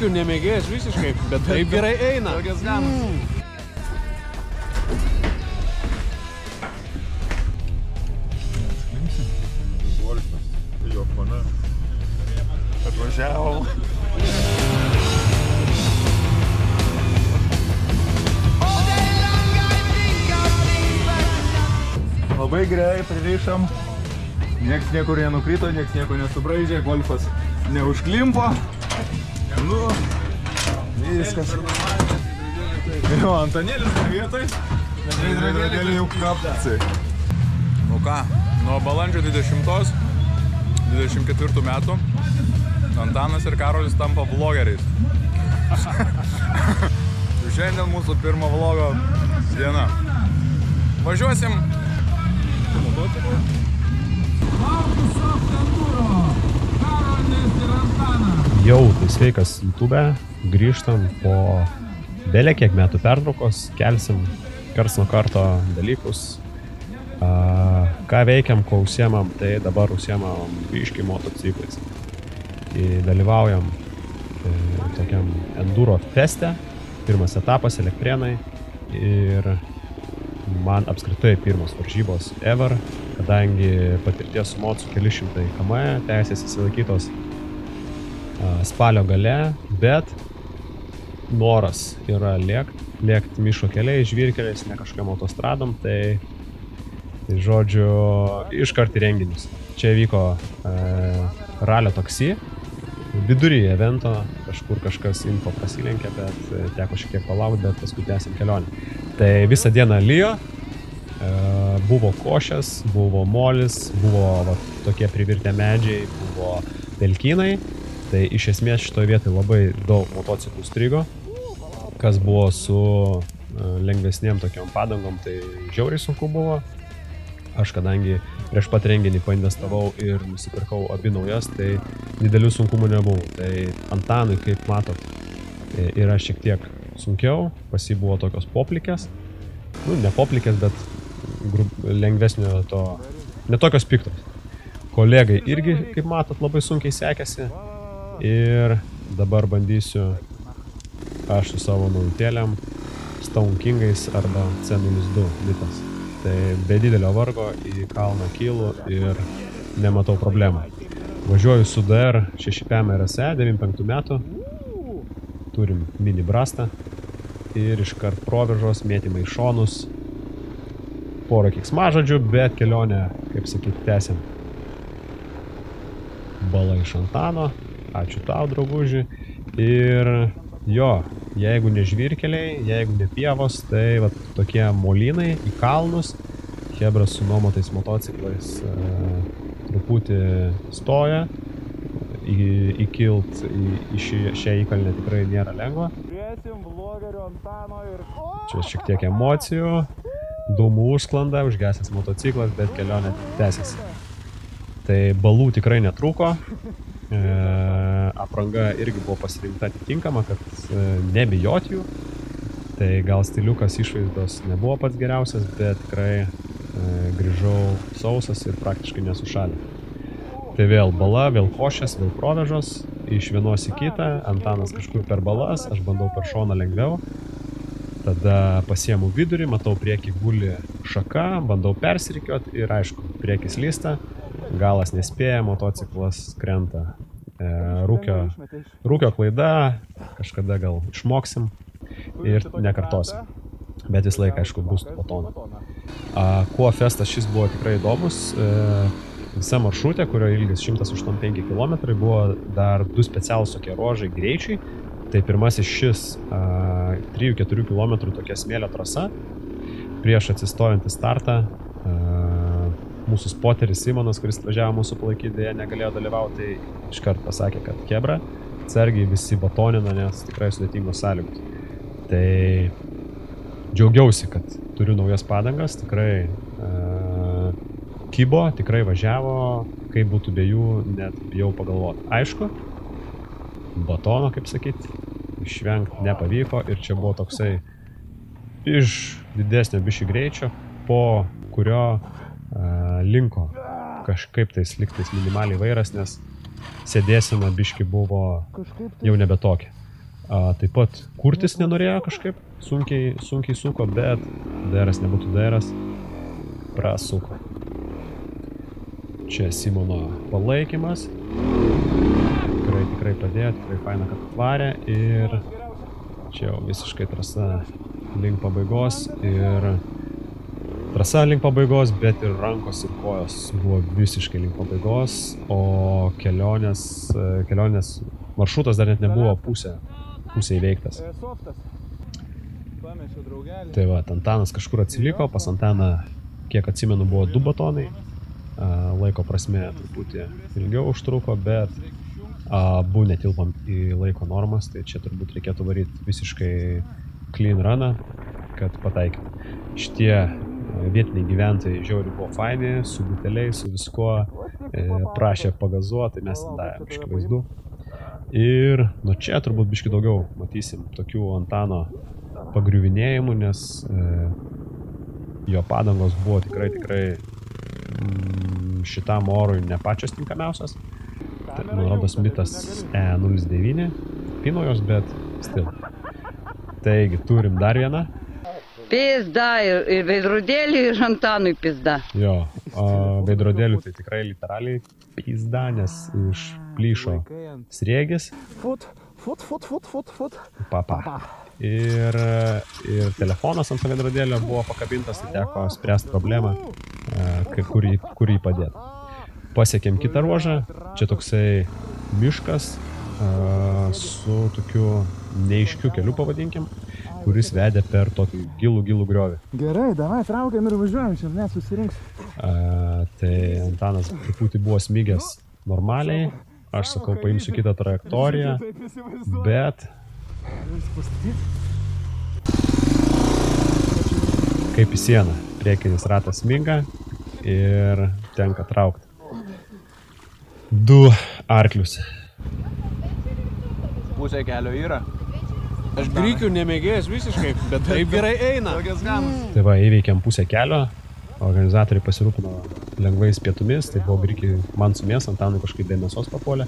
Baigiu nemėgėjęs visiškai, bet taip gerai eina. Tokias gamas. Jo fone. Atvažiavau. Labai gerai pririšam. Nieks niekur nenukrito, nieks nieko nesubraižė, golfas neužklimpo. Nu, viskas. Jo, Antanėlis vietoj. Veidrodėlį jau kapsi. Nu ką, nuo balandžio 24 metų Antanas ir Karolis tampa vlogeriais. Šiandien mūsų pirmo vlogo diena. Važiuosim. Jau, tai sveikas YouTube, grįžtam po belė kiek metų pertraukos, kelsim karts nuo karto dalykus. Ką veikiam, ko užsiemam, tai dabar užsiemam biškį motociklais. Dalyvaujam tokiam enduro feste, pirmas etapas Elektrėnai ir man apskritai pirmos varžybos ever, kadangi patirties su mocu keli šimtai km, teisės įsilaikytos spalio gale, bet noras yra lėkt miško keliais, žvyrkeliais, ne kažkokiam autostradom, tai žodžiu, iškart į renginius. Čia vyko ralio taksi, vidury evento, kažkur kažkas info prasilenkė, bet teko šiek tiek palaukti, bet paskui tęsim kelionę. Tai visą dieną lijo, buvo košės, buvo molis, buvo tokie privirtę medžiai, buvo pelkynai. Tai iš esmės šitoje vietoje labai daug motociklų strigo, kas buvo su lengvesniem tokiam padangom, tai žiauriai sunku buvo. Aš kadangi prieš pat renginį painvestavau ir nusipirkau abi naujas, tai didelių sunkumų nebuvo. Tai Antanui, kaip matot, yra šiek tiek sunkiau, pas jį buvo tokios poplikės. Nu, ne poplikės, bet lengvesnio to, ne tokios piktos. Kolegai irgi, kaip matot, labai sunkiai sekėsi. Ir dabar bandysiu aš su savo naujutėliam Stone Kingais arba C02 litas. Tai be didelio vargo į kalną kylu ir nematau problemų. Važiuoju su DR 6PM RSE 95 metų. Turim mini brastą ir iškart proveržos, mėtymai į šonus. Porą keiksmažodžių, bet kelionę, kaip sakyti, tęsiam. Bala iš Antano. Ačiū tau, drauguži. Ir jo, jeigu ne žvyrkeliai, jeigu ne pievos, tai va, tokie molynai į kalnus. Hebras su nuomotais motociklais truputį stoja. Įkilt į šią įkalnę tikrai nėra lengva. Čia šiek tiek emocijų. Dūmų užsklanda, užgesęs motociklas, bet kelionė tęsiasi. Tai balų tikrai netrūko. Apranga irgi buvo pasirinkta atitinkama, kad nebijot jų. Tai gal stiliukas išvaizdos nebuvo pats geriausias, bet tikrai grįžau sausas ir praktiškai nesušalė. Tai vėl bala, vėl košės, vėl provežos, iš vienos į kitą, Antanas kažkur per balas, aš bandau per šoną lengviau. Tada pasiemu vidurį, matau priekį guli šaka, bandau persirikiuot ir aišku, priekis lysta. Galas nespėja, motociklas krenta. Rūkio klaida, kažkada gal išmoksim ir nekartosim. Bet vis laiką, aišku, bus po toną. Kuo festas šis buvo tikrai įdomus, visa maršrutė, kurio ilgis 185 km, buvo dar du specialūs tokie ruožai greičiai. Tai pirmasis šis 3-4 km tokia smėlio trasa. Prieš atsistojant į startą, mūsų spoteris Simonas, kuris važiavo mūsų palaikyti, dėja negalėjo dalyvauti, tai iškart pasakė, kad kebra, atsargiai visi batonina, nes tikrai sudėtingos sąlygos. Tai džiaugiausi, kad turiu naujas padangas, tikrai kibo, tikrai važiavo, kaip būtų be jų, net bijau pagalvoti. Aišku, batono, kaip sakyti, išvengti nepavyko ir čia buvo toksai iš didesnio bišį greičio, po kurio linko kažkaip tais liktais minimaliai vairas, nes sėdėsena biški buvo jau nebe tokia. Taip pat kurtis nenorėjo kažkaip, sunkiai suko, bet dairas nebūtų dairas, prasuko. Čia Simono palaikymas. Tikrai padėjo, tikrai faina, kad atvarė ir čia jau visiškai trasa link pabaigos bet ir rankos ir kojos buvo visiškai link pabaigos, o kelionės maršrutas dar net nebuvo pusė įveiktas. Tai va, Antanas kažkur atsiliko, pas Antaną, kiek atsimenu, buvo 2 batonai, laiko prasme truputį ilgiau užtruko, bet abu netilpam į laiko normas, tai čia turbūt reikėtų varyti visiškai clean runą, kad pataikytų. Šitie vietiniai gyventojai žiauriai buvo faini, su buteliais, su viskuo, prašė pagazuoti, tai mes davėm biškį vaizdų. Ir nuo čia turbūt biškį daugiau matysim tokių Antano pagriuvinėjimų, nes jo padangos buvo tikrai šitam orui ne pačios tinkamiausias. Tai, man rodos, mitas E09 pinojos, bet stil. Taigi, turim dar vieną. Pizda ir veidrodėlį ir Antanui pizda. Jo, veidrodėlių tai tikrai literaliai pizda, nes išplyšo sriegis. Fut. Papa. Ir telefonas ant veidrodėlio buvo pakabintas, tai teko spręsti problemą, kur jį padėti. Pasiekėm kitą ruožą, čia toksai miškas su tokiu neaiškiu keliu, pavadinkim, kuris vedė per tokį gilų griovį. Gerai, davai, traukiam ir važiuojam, čia net susirinks. Tai Antanas truputį buvo smigęs normaliai, aš sakau, paimsiu kitą trajektoriją, bet kaip į sieną, priekinis ratas sminga ir tenka traukti 2 arklius. Pusė kelio yra. Aš grikių nemėgėjęs visiškai, bet taip gerai eina. Tai va, įveikėm pusę kelio, organizatoriai pasirūpino lengvais pietumis, tai buvo grikiai man su mėsa, Antanui kažkaip be mėsos papuolė.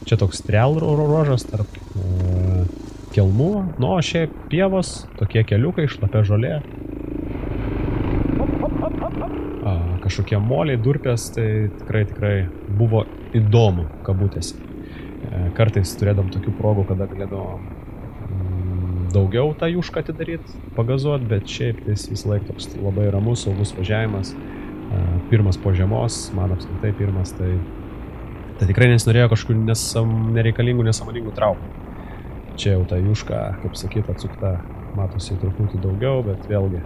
Čia toks trial ruožas tarp kelmų, nu, o šiaip pievos, tokie keliukai, šlapia žolė. Kažkokie moliai, durpės, tai tikrai buvo įdomu, kabutėse. Kartais turėdam tokių progų, kada galėdavom daugiau tą jušką atidaryti, pagazuoti, bet šiaip tai visą laiką toks labai ramus, saugus važiavimas. Pirmas po žiemos, man apskritai pirmas, tai tikrai nesinorėjo kažkokių nereikalingų, nesąmoningų traumų. Čia jau ta juška, kaip sakyt, atsukta, matosi truputį daugiau, bet vėlgi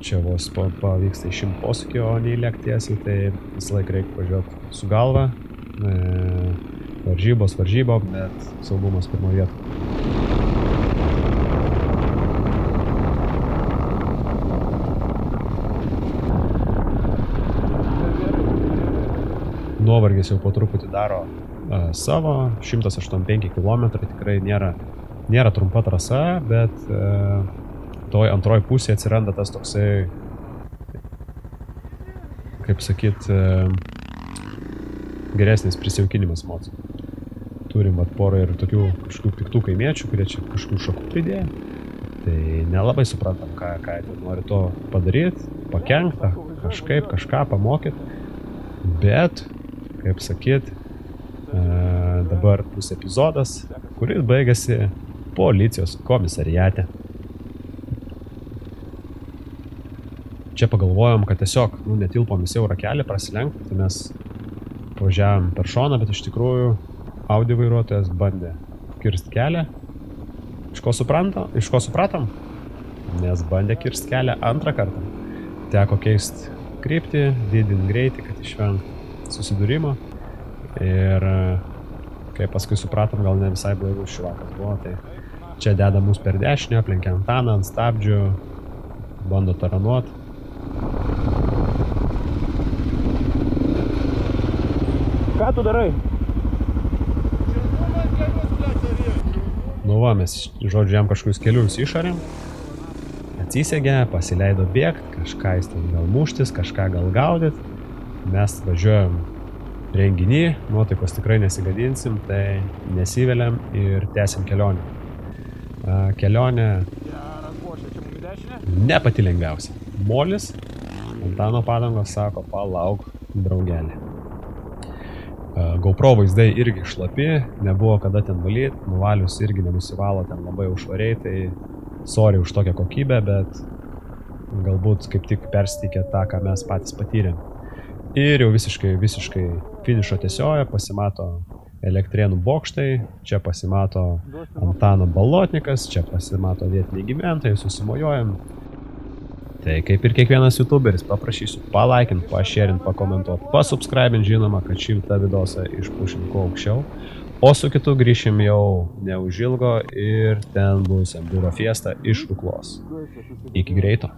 čia vos pavyksta išimti posūkį, o neįlėkti tiesiai, tai visą laiką reikia važiuoti su galva. Varžybos, bet saugumas pirmo vietą. Nuovargis jau po truputį daro savo, 185 km, tikrai nėra trumpa trasa, bet toj antroj pusėje atsiranda tas toksai, kaip sakyt, geresnis prisijaukinimas emocijų. Turim porą ir tokių kažkokių piktų kaimiečių, kurie čia kažkokių šakų pridėjo. Tai nelabai suprantam, ką jie nori to padaryti, pakenkt, kažkaip, kažką pamokyti. Bet, kaip sakyt, dabar bus epizodas, kuris baigėsi policijos komisariate. Čia pagalvojom, kad tiesiog netilpom į siaurą kelią prasilenkti, tai mes važiavom per šoną, bet iš tikrųjų Audi vairuotojas bandė kirsti kelią. Iš ko supratom? Nes bandė kirsti kelią antrą kartą. Teko keisti kryptį, didinti greitį, kad išvengti susidūrimo. Ir kai paskui supratom, gal ne visai blaivus šivakas buvo, tai čia deda mus per dešinę, aplenkia Antaną ant stabdžių, bando taranuoti. Ką tu darai? Nu va, mes, žodžiu, jam kažkokius kelius išarėm, atsisegė, pasileido bėgti, kažką jis ten gal muštis, kažką gal gaudyt. Mes važiuojam renginy, nuotaikos tikrai nesigadinsim, tai nesiveliam ir tęsim kelionę. Kelionė ne pati lengviausia. Molis, Antano padangos sako, palauk, draugelį. GoPro vaizdai irgi šlapi, nebuvo kada ten valyti, nuvalius irgi nenusivalo ten labai užvariai, tai sorry už tokią kokybę, bet galbūt kaip tik perstikė tą, ką mes patys patyrėm. Ir jau visiškai finišo tiesioje pasimato Elektrėnų bokštai, čia pasimato Antano balotnikas, čia pasimato vietiniai gyventojai, susimojojam. Tai kaip ir kiekvienas youtuberis, paprašysiu palaikint, pašerint, pakomentuot, pasubscribint, žinoma, kad šitą videosą išpušim kuo aukščiau. O su kitu grįšim jau neužilgo ir ten bus enduro fiesta iš Ruklos. Iki greito.